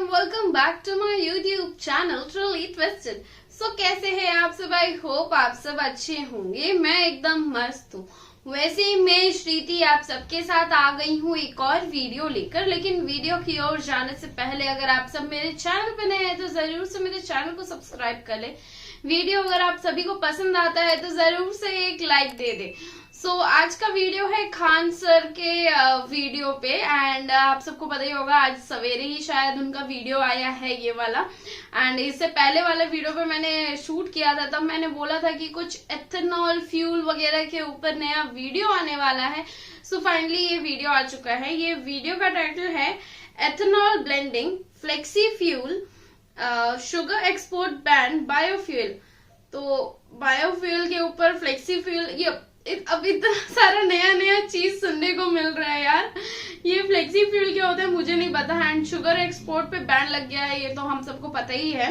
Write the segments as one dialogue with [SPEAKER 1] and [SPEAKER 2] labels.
[SPEAKER 1] Welcome back to my YouTube channel truly twisted. So कैसे हैं आप सब? आई होप आप सब अच्छे होंगे। मैं एकदम मस्त हूँ। वैसे ही मैं श्रीति आप सबके साथ आ गई हूँ एक और वीडियो लेकर। लेकिन वीडियो की ओर जाने से पहले अगर आप सब मेरे चैनल पे नए हैं तो जरूर से मेरे चैनल को सब्सक्राइब कर ले। वीडियो अगर आप सभी को पसंद आता है तो जरूर से एक लाइक दे दे। आज का वीडियो है खान सर के वीडियो पे। एंड आप सबको पता ही होगा आज सवेरे ही शायद उनका वीडियो आया है ये वाला। एंड इससे पहले वाले वीडियो पे मैंने शूट किया था, तब मैंने बोला था कि कुछ एथेनॉल फ्यूल वगैरह के ऊपर नया वीडियो आने वाला है। सो फाइनली ये वीडियो आ चुका है। ये वीडियो का टाइटल है ethanol blending flexi fuel sugar export ban biofuel. तो बायोफ्यूल के ऊपर फ्लेक्सी फ्यूल, ये अब इतना सारा नया नया चीज सुनने को मिल रहा है यार। ये फ्लेक्सी फ्यूल क्या होता है मुझे नहीं पता। एंड शुगर एक्सपोर्ट पे बैन लग गया है, ये तो हम सबको पता ही है।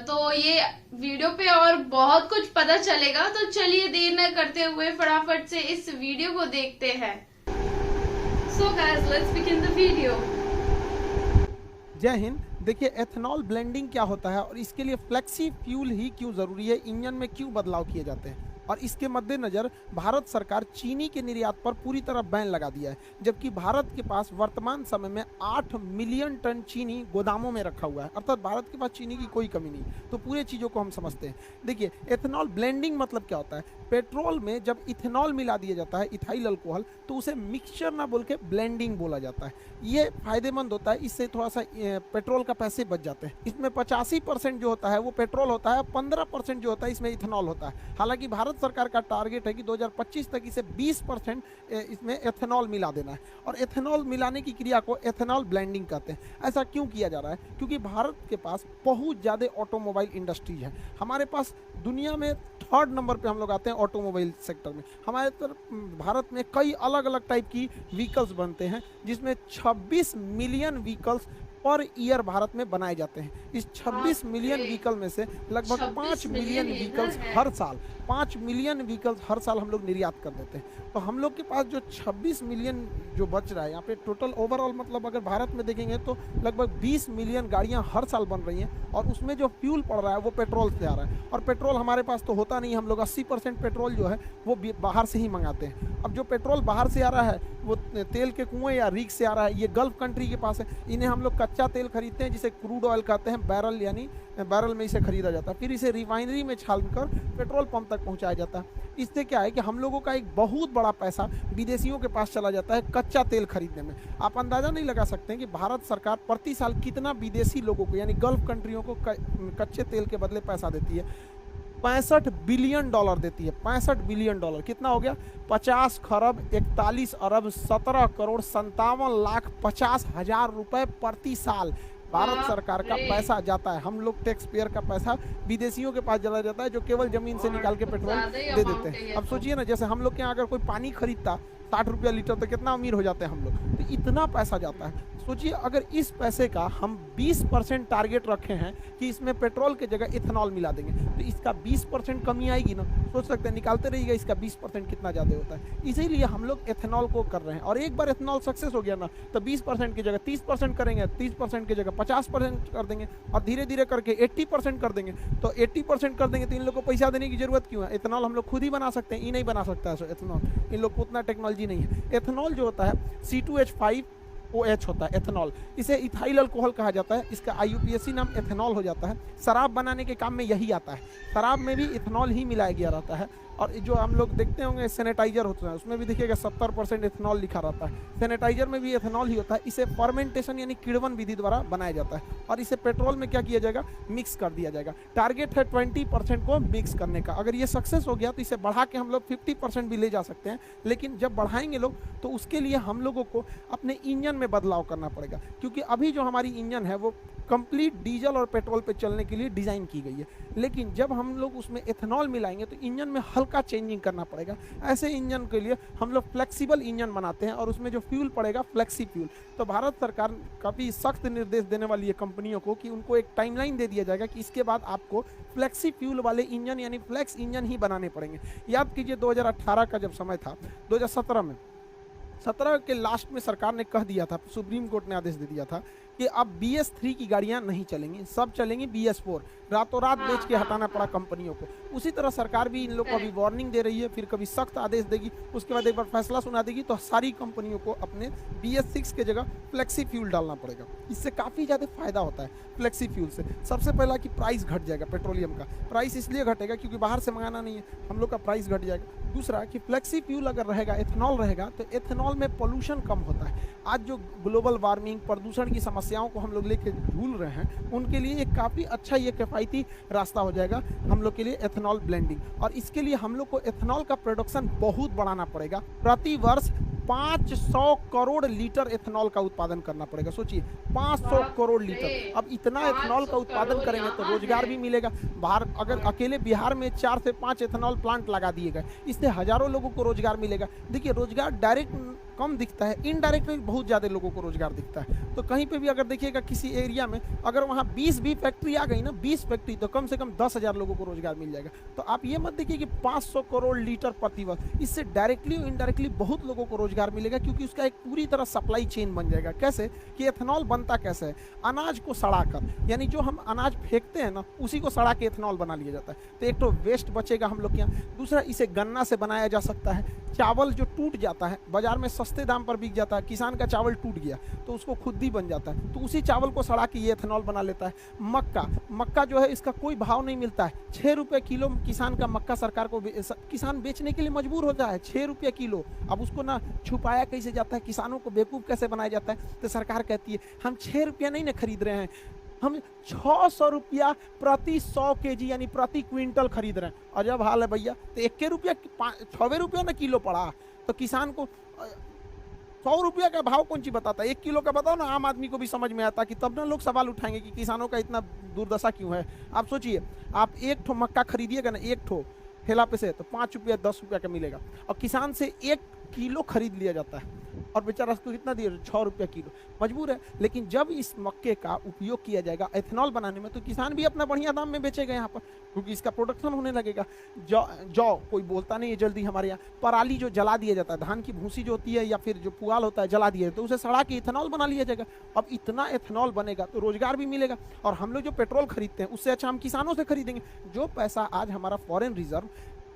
[SPEAKER 1] तो ये वीडियो पे और बहुत कुछ पता चलेगा। तो चलिए देर न करते हुए फटाफट से इस वीडियो को देखते हैं। So guys let's begin the video.
[SPEAKER 2] जय हिंद। देखिए एथेनॉल ब्लेंडिंग क्या होता है और इसके लिए फ्लेक्सी फ्यूल ही क्यों जरूरी है, इंजन में क्यों बदलाव किए जाते हैं, और इसके मद्देनजर भारत सरकार चीनी के निर्यात पर पूरी तरह बैन लगा दिया है। जबकि भारत के पास वर्तमान समय में 8 मिलियन टन चीनी गोदामों में रखा हुआ है, अर्थात भारत के पास चीनी की कोई कमी नहीं। तो पूरे चीज़ों को हम समझते हैं। देखिए एथेनॉल ब्लेंडिंग मतलब क्या होता है। पेट्रोल में जब इथेनॉल मिला दिया जाता है, इथाइल अल्कोहल, तो उसे मिक्सचर ना बोल के ब्लेंडिंग बोला जाता है। ये फायदेमंद होता है, इससे थोड़ा सा पेट्रोल का पैसे बच जाते हैं। इसमें 85% जो होता है वो पेट्रोल होता है, 15% जो होता है इसमें इथेनॉल होता है। हालांकि भारत सरकार का टारगेट है कि 2025 तक इसे 20% इसमें एथेनॉल मिला देना है। और एथेनॉल मिलाने की क्रिया को एथेनॉल ब्लेंडिंग कहते हैं। ऐसा क्यों किया जा रहा है? क्योंकि भारत के पास बहुत ज़्यादा ऑटोमोबाइल इंडस्ट्रीज है। हमारे पास दुनिया में 3rd नंबर पे हम लोग आते हैं ऑटोमोबाइल सेक्टर में। हमारे भारत में कई अलग अलग टाइप की व्हीकल्स बनते हैं, जिसमें 26 million vehicles per year Bharat में बनाए जाते हैं। इस 26 मिलियन व्हीकल में से लगभग 5 मिलियन व्हीकल्स हर साल 5 मिलियन व्हीकल्स हर साल हम लोग निर्यात कर देते हैं। तो हम लोग के पास जो 26 मिलियन जो बच रहा है यहाँ पे टोटल ओवरऑल, मतलब अगर भारत में देखेंगे तो लगभग 20 मिलियन गाड़ियाँ हर साल बन रही हैं। और उसमें जो फ्यूल पड़ रहा है वो पेट्रोल से आ रहा है। और पेट्रोल हमारे पास तो होता नहीं, हम लोग 80% पेट्रोल जो है वो बाहर से ही मंगाते हैं। अब जो पेट्रोल बाहर से आ रहा है वो तेल के कुएँ या रीक से आ रहा है। ये गल्फ कंट्री के पास है। इन्हें हम लोग कच्चा तेल खरीदते हैं जिसे क्रूड ऑयल कहते हैं। बैरल यानी बैरल में इसे खरीदा जाता है, फिर इसे रिफाइनरी में छानकर पेट्रोल पंप तक पहुंचाया जाता है। इससे क्या है कि हम लोगों का एक बहुत बड़ा पैसा विदेशियों के पास चला जाता है कच्चा तेल खरीदने में। आप अंदाज़ा नहीं लगा सकते हैं कि भारत सरकार प्रति साल कितना विदेशी लोगों को यानी गल्फ कंट्रियों को कच्चे तेल के बदले पैसा देती है। 65 बिलियन डॉलर देती है। 65 बिलियन डॉलर कितना हो गया? 50 खरब 41 अरब 17 करोड़ 57 लाख 50 हजार रुपए प्रति साल भारत सरकार का पैसा जाता है। हम लोग टैक्स पेयर का पैसा विदेशियों के पास चला जाता है, जो केवल जमीन से निकाल के पेट्रोल दे देते हैं। अब सोचिए ना, जैसे हम लोग के यहाँ अगर कोई पानी खरीदता 60 रुपया लीटर तो कितना अमीर हो जाते हैं हम लोग। तो इतना पैसा जाता है। सोचिए अगर इस पैसे का हम 20% टारगेट रखे हैं कि इसमें पेट्रोल के जगह इथेनॉल मिला देंगे, तो इसका 20% कमी आएगी ना। सोच सकते हैं, निकालते रहिएगा इसका 20% कितना ज़्यादा होता है। इसीलिए हम लोग एथेनॉल को कर रहे हैं। और एक बार एथेनॉल सक्सेस हो गया ना तो 20% की जगह 30% करेंगे, 30% की जगह 50% कर देंगे, और धीरे धीरे करके 80% कर देंगे। तो 80% कर देंगे तो इन लोग को पैसा देने की जरूरत क्यों है? एथेनॉल हम लोग खुद ही बना सकते हैं। ये नहीं बना सकता है एथेनॉल, इन लोग को उतना टेक्नोलॉजी नहीं है। एथेनॉल जो होता है C2H5OH होता है एथेनॉल। इसे इथाइल अल्कोहल कहा जाता है। इसका IUPAC नाम एथेनॉल हो जाता है। शराब बनाने के काम में यही आता है। शराब में भी इथेनॉल ही मिलाया गया रहता है। और जो हम लोग देखते होंगे सैनिटाइजर होता है, उसमें भी देखिएगा 70% एथेनॉल लिखा रहता है। सैनिटाइजर में भी एथेनॉल ही होता है। इसे फर्मेंटेशन यानी किण्वन विधि द्वारा बनाया जाता है। और इसे पेट्रोल में क्या किया जाएगा? मिक्स कर दिया जाएगा। टारगेट है 20% को मिक्स करने का। अगर ये सक्सेस हो गया तो इसे बढ़ा के हम लोग 50% भी ले जा सकते हैं। लेकिन जब बढ़ाएंगे लोग तो उसके लिए हम लोगों को अपने इंजन में बदलाव करना पड़ेगा। क्योंकि अभी जो हमारी इंजन है वो कंप्लीट डीजल और पेट्रोल पे चलने के लिए डिज़ाइन की गई है। लेकिन जब हम लोग उसमें एथेनॉल मिलाएंगे तो इंजन में हल्का चेंजिंग करना पड़ेगा। ऐसे इंजन के लिए हम लोग फ्लेक्सिबल इंजन बनाते हैं और उसमें जो फ्यूल पड़ेगा फ्लेक्सी फ्यूल। तो भारत सरकार काफ़ी सख्त निर्देश देने वाली है कंपनियों को कि उनको एक टाइमलाइन दे दिया जाएगा कि इसके बाद आपको फ्लेक्सी फ्यूल वाले इंजन यानी फ्लेक्स इंजन ही बनाने पड़ेंगे। याद कीजिए 2018 का जब समय था, 2017 में 17 के लास्ट में सरकार ने कह दिया था, सुप्रीम कोर्ट ने आदेश दे दिया था कि अब BS3 की गाड़ियां नहीं चलेंगी, सब चलेंगी BS4। रातों रात बेच के हटाना पड़ा कंपनियों को। उसी तरह सरकार भी इन लोग को अभी वार्निंग दे रही है, फिर कभी सख्त आदेश देगी, उसके बाद एक बार फैसला सुना देगी, तो सारी कंपनियों को अपने BS6 के जगह फ्लेक्सी फ्यूल डालना पड़ेगा। इससे काफ़ी ज़्यादा फायदा होता है फ्लेक्सी फ्यूल से। सबसे पहला कि प्राइस घट जाएगा, पेट्रोलियम का प्राइस इसलिए घटेगा क्योंकि बाहर से मंगाना नहीं है, हम लोग का प्राइस घट जाएगा। दूसरा कि फ्लेक्सी फ्यूल अगर रहेगा, एथेनॉल रहेगा, तो एथेनॉल में पोल्यूशन कम होता है। आज जो ग्लोबल वार्मिंग, प्रदूषण की समस्याओं को हम लोग लेके झूल रहे हैं, उनके लिए एक काफ़ी अच्छा ये किफ़ायती रास्ता हो जाएगा हम लोग के लिए एथेनॉल ब्लेंडिंग। और इसके लिए हम लोग को एथेनॉल का प्रोडक्शन बहुत बढ़ाना पड़ेगा। प्रति वर्ष 500 करोड़ लीटर एथेनॉल का उत्पादन करना पड़ेगा। सोचिए 500 करोड़ लीटर। अब इतना एथेनॉल का उत्पादन करेंगे तो रोजगार भी मिलेगा। बाहर अगर अकेले बिहार में 4 से 5 एथेनॉल प्लांट लगा दिए गए, इससे हजारों लोगों को रोजगार मिलेगा। देखिए रोजगार डायरेक्ट कम दिखता है, इनडायरेक्ट बहुत ज़्यादा लोगों को रोजगार दिखता है। तो कहीं पे भी अगर देखिएगा किसी एरिया में अगर वहाँ 20 भी फैक्ट्री आ गई ना, 20 फैक्ट्री, तो कम से कम 10,000 लोगों को रोजगार मिल जाएगा। तो आप ये मत देखिए कि 500 करोड़ लीटर प्रति वर्ष, इससे डायरेक्टली और इनडायरेक्टली बहुत लोगों को रोजगार मिलेगा, क्योंकि उसका एक पूरी तरह सप्लाई चेन बन जाएगा। कैसे कि एथेनॉल बनता कैसे है, अनाज को सड़ाकर, यानी जो हम अनाज फेंकते हैं ना, उसी को सड़ा के एथेनॉल बना लिया जाता है। तो एक तो वेस्ट बचेगा हम लोग के यहाँ। दूसरा, इसे गन्ना से बनाया जा सकता है। चावल जो टूट जाता है, बाजार में सस्ते दाम पर बिक जाता है, किसान का चावल टूट गया तो उसको खुद ही बन जाता है, तो उसी चावल को सड़ा के ये एथेनॉल बना लेता है। मक्का जो है, इसका कोई भाव नहीं मिलता है, 6 रुपये किलो किसान का मक्का सरकार को किसान बेचने के लिए मजबूर होता है, 6 रुपये किलो। अब उसको ना छुपाया कैसे जाता है, किसानों को बेवकूफ़ कैसे बनाया जाता है, तो सरकार कहती है हम 6 रुपया नहीं ना खरीद रहे हैं, हम 600 रुपया प्रति 100 केजी यानी प्रति क्विंटल खरीद रहे हैं। अजब हाल है भैया। तो 1 रुपया 6 रुपया ना किलो पड़ा, तो किसान को 100 रुपया का भाव कौन सी बताता है, 1 किलो का बताओ ना, आम आदमी को भी समझ में आता कि तब ना लोग सवाल उठाएंगे कि किसानों का इतना दुर्दशा क्यों है। आप सोचिए, आप 1 ठो मक्का खरीदिएगा ना, 1 ठो ठेला पे से, तो 5 रुपया 10 रुपया का मिलेगा, और किसान से 1 किलो खरीद लिया जाता है, और बेचारा उसको कितना दिए, 6 रुपया किलो, मजबूर है। लेकिन जब इस मक्के का उपयोग किया जाएगा एथेनॉल बनाने में, तो किसान भी अपना बढ़िया दाम में बेचेगा यहाँ पर, क्योंकि इसका प्रोडक्शन होने लगेगा। जौ कोई बोलता नहीं है जल्दी हमारे यहाँ। पराली जो जला दिया जाता है, धान की भूसी जो होती है या फिर जो पुआल होता है जला दिया, तो उसे सड़ा के इथेनॉल बना लिया जाएगा। अब इतना एथेनॉल बनेगा तो रोजगार भी मिलेगा, और हम लोग जो पेट्रोल खरीदते हैं उससे अच्छा हम किसानों से खरीदेंगे। जो पैसा आज हमारा फॉरेन रिजर्व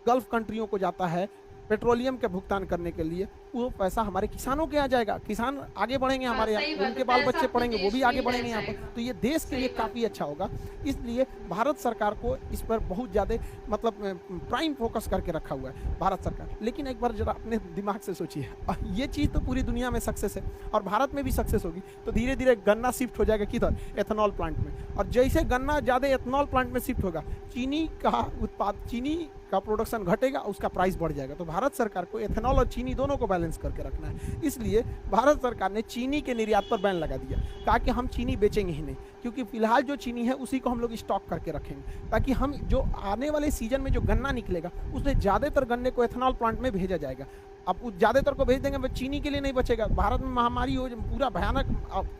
[SPEAKER 2] गल्फ कंट्रियों को जाता है पेट्रोलियम के भुगतान करने के लिए, वो पैसा हमारे किसानों के आ जाएगा। किसान आगे बढ़ेंगे हमारे यहाँ, उनके बाल बच्चे पढ़ेंगे, वो भी आगे बढ़ेंगे यहाँ पर, तो ये देश के लिए काफ़ी अच्छा होगा। इसलिए भारत सरकार को इस पर बहुत ज़्यादा मतलब प्राइम फोकस करके रखा हुआ है भारत सरकार। लेकिन एक बार जरा अपने दिमाग से सोचिए, ये चीज़ तो पूरी दुनिया में सक्सेस है और भारत में भी सक्सेस होगी, तो धीरे धीरे गन्ना शिफ्ट हो जाएगा किधर, एथेनॉल प्लांट में। और जैसे गन्ना ज़्यादा एथेनॉल प्लांट में शिफ्ट होगा, चीनी का प्रोडक्शन घटेगा, उसका प्राइस बढ़ जाएगा। तो भारत सरकार को एथेनॉल और चीनी दोनों को बैलेंस करके रखना है। इसलिए भारत सरकार ने चीनी के निर्यात पर बैन लगा दिया, कहा कि हम चीनी बेचेंगे ही नहीं, क्योंकि फिलहाल जो चीनी है उसी को हम लोग स्टॉक करके रखेंगे, ताकि हम जो आने वाले सीजन में जो गन्ना निकलेगा उसमें ज़्यादातर गन्ने को एथेनॉल प्लांट में भेजा जाएगा। अब उस ज़्यादातर को भेज देंगे, वो चीनी के लिए नहीं बचेगा। भारत में महामारी हो, पूरा भयानक,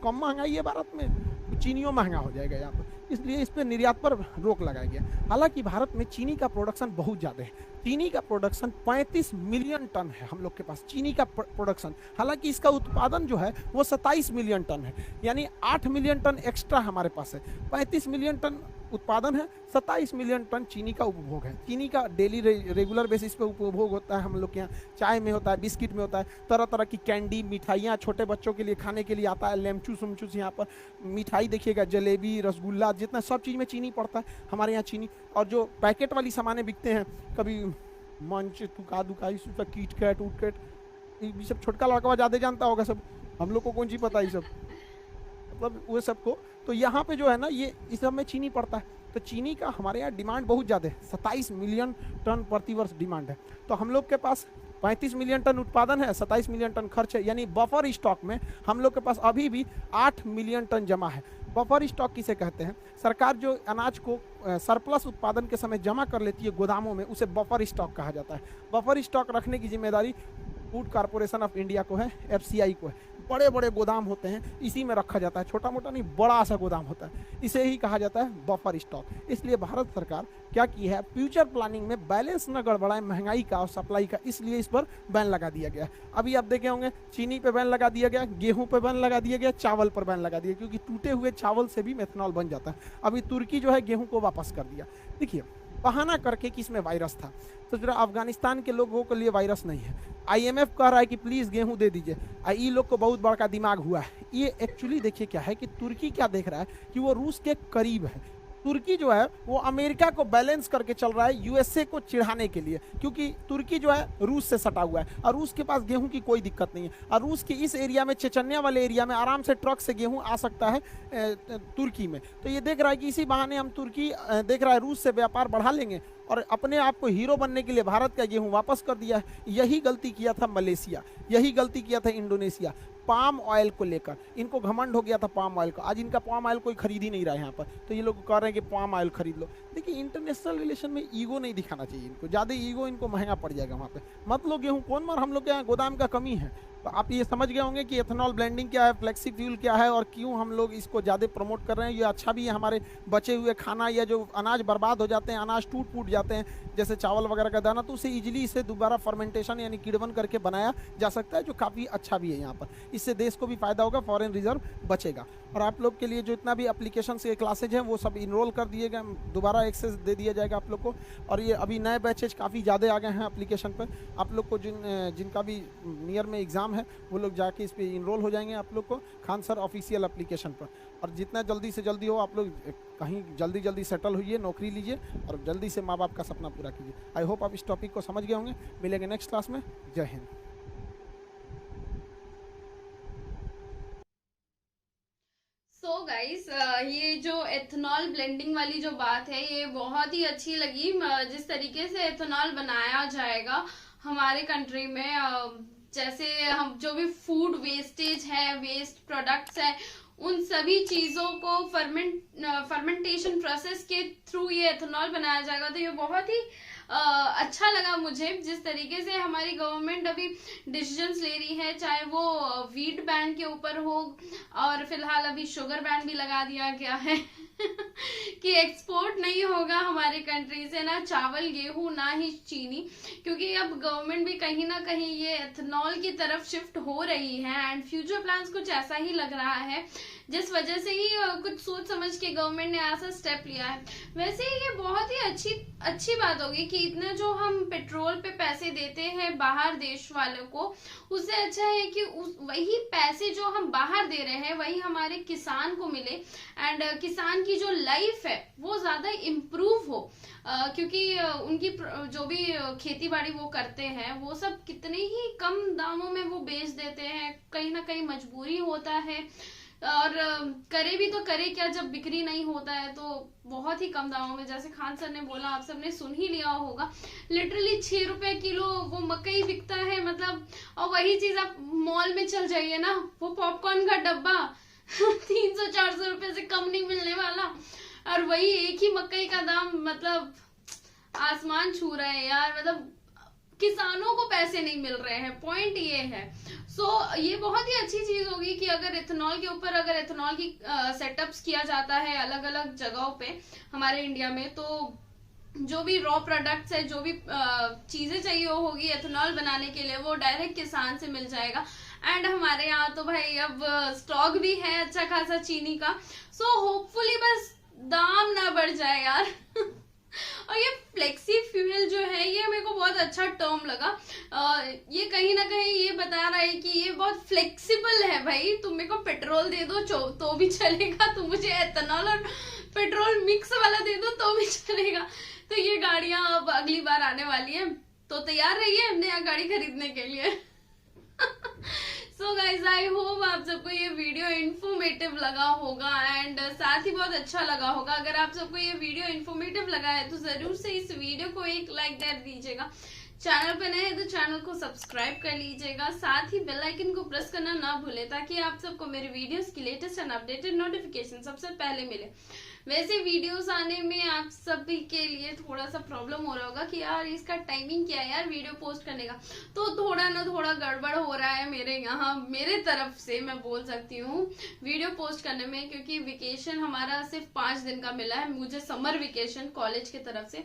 [SPEAKER 2] कम महंगाई है भारत में, तो चीनियों महंगा हो जाएगा यहाँ पर, इसलिए इस पर निर्यात पर रोक लगाया गया। हालांकि भारत में चीनी का प्रोडक्शन बहुत ज़्यादा है, चीनी का प्रोडक्शन 35 मिलियन टन है हम लोग के पास चीनी का प्रोडक्शन। हालांकि इसका उत्पादन जो है वो 27 मिलियन टन है, यानी 8 मिलियन टन एक्स्ट्रा हमारे पास है। 35 मिलियन टन उत्पादन है, 27 मिलियन टन चीनी का उपभोग है। चीनी का डेली रेगुलर बेसिस पे उपभोग होता है हम लोग के यहाँ, चाय में होता है, बिस्किट में होता है, तरह तरह की कैंडी, मिठाइयाँ छोटे बच्चों के लिए खाने के लिए आता है, लेमचूस उमचूस, यहाँ पर मिठाई देखिएगा, जलेबी, रसगुल्ला, जितना सब चीज़ में चीनी पड़ता है हमारे यहाँ चीनी। और जो पैकेट वाली सामानें बिकते हैं, कभी मंच तुका दुकाई, कीट कैट उट कैट, ये सब छोटका लड़का ज़्यादा जानता होगा, सब हम लोग को कौन सी पता है, ये सब मतलब वो सबको। तो यहाँ पे जो है ना, ये इस सब में चीनी पड़ता है, तो चीनी का हमारे यहाँ डिमांड बहुत ज़्यादा है, 27 मिलियन टन प्रति वर्ष डिमांड है। तो हम लोग के पास 35 मिलियन टन उत्पादन है, 27 मिलियन टन खर्च है, यानी बफर स्टॉक में हम लोग के पास अभी भी 8 मिलियन टन जमा है। बफर स्टॉक किसे कहते हैं? सरकार जो अनाज को सरप्लस उत्पादन के समय जमा कर लेती है गोदामों में, उसे बफर स्टॉक कहा जाता है। बफर स्टॉक रखने की जिम्मेदारी फूड कॉर्पोरेशन ऑफ इंडिया को है, FCI को है। बड़े बड़े गोदाम होते हैं, इसी में रखा जाता है, छोटा मोटा नहीं बड़ा सा गोदाम होता है, इसे ही कहा जाता है बफर स्टॉक। इसलिए भारत सरकार क्या की है, फ्यूचर प्लानिंग में बैलेंस न गड़बड़ाए महंगाई का और सप्लाई का, इसलिए इस पर बैन लगा दिया गया। अभी आप देखे होंगे चीनी पे बैन लगा दिया गया, गेहूं पे बैन लगा दिया गया, चावल पर बैन लगा दिया, क्योंकि टूटे हुए चावल से भी मेथनॉल बन जाता है। अभी तुर्की जो है गेहूं को वापस कर दिया। देखिए बहाना करके कि इसमें वायरस था, तो जरा अफगानिस्तान के लोगों के लिए वायरस नहीं है, आईएमएफ कह रहा है कि प्लीज गेहूं दे दीजिए, ये लोग को बहुत बड़ा दिमाग हुआ है। ये एक्चुअली देखिए क्या है कि तुर्की क्या देख रहा है कि वो रूस के करीब है। तुर्की जो है वो अमेरिका को बैलेंस करके चल रहा है यूएसए को चिढ़ाने के लिए, क्योंकि तुर्की जो है रूस से सटा हुआ है और रूस के पास गेहूं की कोई दिक्कत नहीं है, और रूस के इस एरिया में, चेचन्या वाले एरिया में आराम से ट्रक से गेहूं आ सकता है तुर्की में। तो ये देख रहा है कि इसी बहाने हम तुर्की देख रहा है रूस से व्यापार बढ़ा लेंगे और अपने आप को हीरो बनने के लिए भारत का गेहूं वापस कर दिया है। यही गलती किया था मलेशिया, यही गलती किया था इंडोनेशिया। पाम ऑयल को लेकर इनको घमंड हो गया था, पाम ऑयल का, आज इनका पाम ऑयल कोई खरीद ही नहीं रहा है यहाँ पर, तो ये लोग कह रहे हैं कि पाम ऑयल खरीद लो। देखिए इंटरनेशनल रिलेशन में ईगो नहीं दिखाना चाहिए इनको, ज़्यादा ईगो इनको महंगा पड़ जाएगा वहाँ पे। मत लो गेहूँ, कौन मार, हम लोग के यहाँ गोदाम का कमी है। तो आप ये समझ गए होंगे कि एथेनॉल ब्लेंडिंग क्या है, फ्लेक्सी फ्यूल क्या है और क्यों हम लोग इसको ज़्यादा प्रमोट कर रहे हैं। ये अच्छा भी है, हमारे बचे हुए खाना या जो अनाज बर्बाद हो जाते हैं, अनाज टूट फूट जाते हैं जैसे चावल वगैरह का दाना, तो उसे इजीली इसे दोबारा फर्मेंटेशन यानी किण्वन करके बनाया जा सकता है, जो काफ़ी अच्छा भी है यहाँ पर। इससे देश को भी फायदा होगा, फॉरेन रिजर्व बचेगा। और आप लोग के लिए जो इतना भी एप्लीकेशन के क्लासेज हैं वो सब इनरोल कर दिए गए, दोबारा एक्सेस दे दिया जाएगा आप लोग को। और ये अभी नए बैचेज काफ़ी ज़्यादा आ गए हैं एप्लीकेशन पर। आप लोग को जिनका भी नियर में एग्ज़ाम है वो लोग जाके इस पर इनरोल हो जाएंगे आप लोग को खान सर ऑफिशियल एप्लीकेशन पर। और जितना जल्दी से जल्दी हो आप लोग कहीं जल्दी जल्दी सेटल होइए, नौकरी लीजिए और जल्दी से माँ बाप का सपना पूरा कीजिए। आई होप आप इस टॉपिक को समझ गए होंगे। मिलेंगे नेक्स्ट क्लास में। जय हिंद।
[SPEAKER 1] सो गाइस, ये जो एथेनॉल ब्लेंडिंग वाली जो बात है ये बहुत ही अच्छी लगी। जिस तरीके से एथेनॉल बनाया जाएगा हमारे कंट्री में, जैसे हम जो भी फूड वेस्टेज है, वेस्ट प्रोडक्ट्स है, उन सभी चीजों को फर्मेंटेशन प्रोसेस के थ्रू ये एथेनॉल बनाया जाएगा, तो ये बहुत ही अच्छा लगा मुझे। जिस तरीके से हमारी गवर्नमेंट अभी डिसीजंस ले रही है, चाहे वो वीट बैन के ऊपर हो, और फिलहाल अभी शुगर बैन भी लगा दिया गया है कि एक्सपोर्ट नहीं होगा हमारे कंट्री से, ना चावल गेहूं ना ही चीनी, क्योंकि अब गवर्नमेंट भी कहीं ना कहीं ये एथेनॉल की तरफ शिफ्ट हो रही है। एंड फ्यूचर प्लान्स कुछ ऐसा ही लग रहा है, जिस वजह से ही कुछ सोच समझ के गवर्नमेंट ने ऐसा स्टेप लिया है। वैसे ये बहुत ही अच्छी बात होगी कि इतना जो हम पेट्रोल पे पैसे देते हैं बाहर देश वालों को, उससे अच्छा है कि वही पैसे जो हम बाहर दे रहे हैं वही हमारे किसान को मिले, एंड किसान की जो लाइफ है वो ज्यादा इम्प्रूव हो, क्योंकि उनकी जो भी खेती बाड़ी वो करते हैं वो सब कितने ही कम दामों में वो बेच देते हैं, कहीं ना कहीं मजबूरी होता है, और करे भी तो करे क्या जब बिक्री नहीं होता है, तो बहुत ही कम दामों में, जैसे खान सर ने बोला, आप सबने सुन ही लिया होगा, लिटरली 6 रुपए किलो वो मकई बिकता है, मतलब। और वही चीज आप मॉल में चल जाइए ना, वो पॉपकॉर्न का डब्बा 300-400 रुपए से कम नहीं मिलने वाला, और वही एक ही मकई का दाम मतलब आसमान छू रहा है यार। मतलब किसानों को पैसे नहीं मिल रहे हैं, पॉइंट ये है। ये बहुत ही अच्छी चीज होगी कि अगर इथेनॉल के ऊपर अगर इथेनॉल की सेटअप्स किया जाता है अलग अलग जगहों पे हमारे इंडिया में, तो जो भी रॉ प्रोडक्ट्स है, जो भी चीजें चाहिए होगी इथेनॉल बनाने के लिए, वो डायरेक्ट किसान से मिल जाएगा। एंड हमारे यहाँ तो भाई अब स्टॉक भी है अच्छा खासा चीनी का, सो होपफुली बस दाम ना बढ़ जाए यार। और ये फ्लेक्सी फ्यूल जो है ये मेरे को बहुत अच्छा टर्म लगा। ये कहीं ना कहीं ये बता रहा है कि ये बहुत फ्लेक्सिबल है भाई, तुम मेरे को पेट्रोल दे दो तो भी चलेगा, तुम मुझे एथेनॉल और पेट्रोल मिक्स वाला दे दो तो भी चलेगा। तो ये गाड़ियां अब अगली बार आने वाली है, तो तैयार रहिए नया गाड़ी खरीदने के लिए। सो गाइज, आई होप आप सबको ये वीडियो इन्फॉर्मेटिव लगा होगा, एंड साथ ही बहुत अच्छा लगा होगा। अगर आप सबको ये वीडियो इन्फॉर्मेटिव लगा है तो जरूर से इस वीडियो को एक लाइक कर दीजिएगा, चैनल पे नए हैं तो चैनल को सब्सक्राइब कर लीजिएगा, साथ ही बेल आइकन को प्रेस करना ना भूलें ताकि आप सबको मेरे वीडियोस की लेटेस्ट एंड अपडेटेड नोटिफिकेशन सबसे पहले मिले। वैसे वीडियोस आने में आप सभी के लिए थोड़ा सा प्रॉब्लम हो रहा होगा कि यार इसका टाइमिंग क्या है यार वीडियो पोस्ट करने का, तो थोड़ा ना थोड़ा गड़बड़ हो रहा है मेरे यहाँ, मेरे तरफ से मैं बोल सकती हूँ वीडियो पोस्ट करने में, क्योंकि वेकेशन हमारा सिर्फ 5 दिन का मिला है मुझे, समर वेकेशन कॉलेज की तरफ से।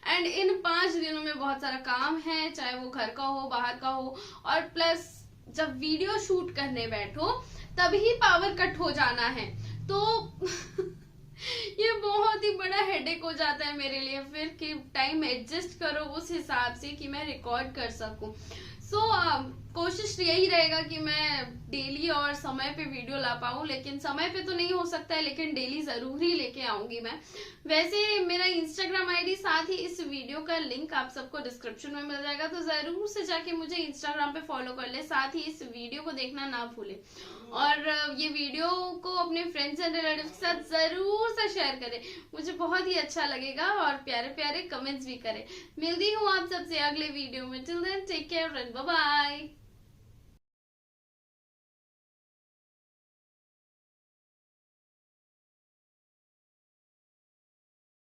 [SPEAKER 1] एंड इन 5 दिनों में बहुत सारा काम है, चाहे वो घर का हो बाहर का हो, और प्लस जब वीडियो शूट करने बैठो तभी पावर कट हो जाना है, तो ये बहुत ही बड़ा हेडेक हो जाता है मेरे लिए फिर कि टाइम एडजस्ट करो उस हिसाब से कि मैं रिकॉर्ड कर सकूं। कोशिश यही रहेगा कि मैं डेली और समय पे वीडियो ला पाऊं, लेकिन समय पे तो नहीं हो सकता है, लेकिन डेली जरूर ही लेके आऊंगी मैं। वैसे मेरा इंस्टाग्राम आईडी साथ ही इस वीडियो का लिंक आप सबको डिस्क्रिप्शन में मिल जाएगा, तो जरूर से जाके मुझे इंस्टाग्राम पे फॉलो कर ले, साथ ही इस वीडियो को देखना ना भूले, और ये वीडियो को अपने फ्रेंड्स एंड रिलेटिव के साथ जरूर से शेयर करें, मुझे बहुत ही अच्छा लगेगा, और प्यारे प्यारे कमेंट्स भी करें। मिलती हूँ आप सबसे अगले वीडियो में, till then take care and bye bye.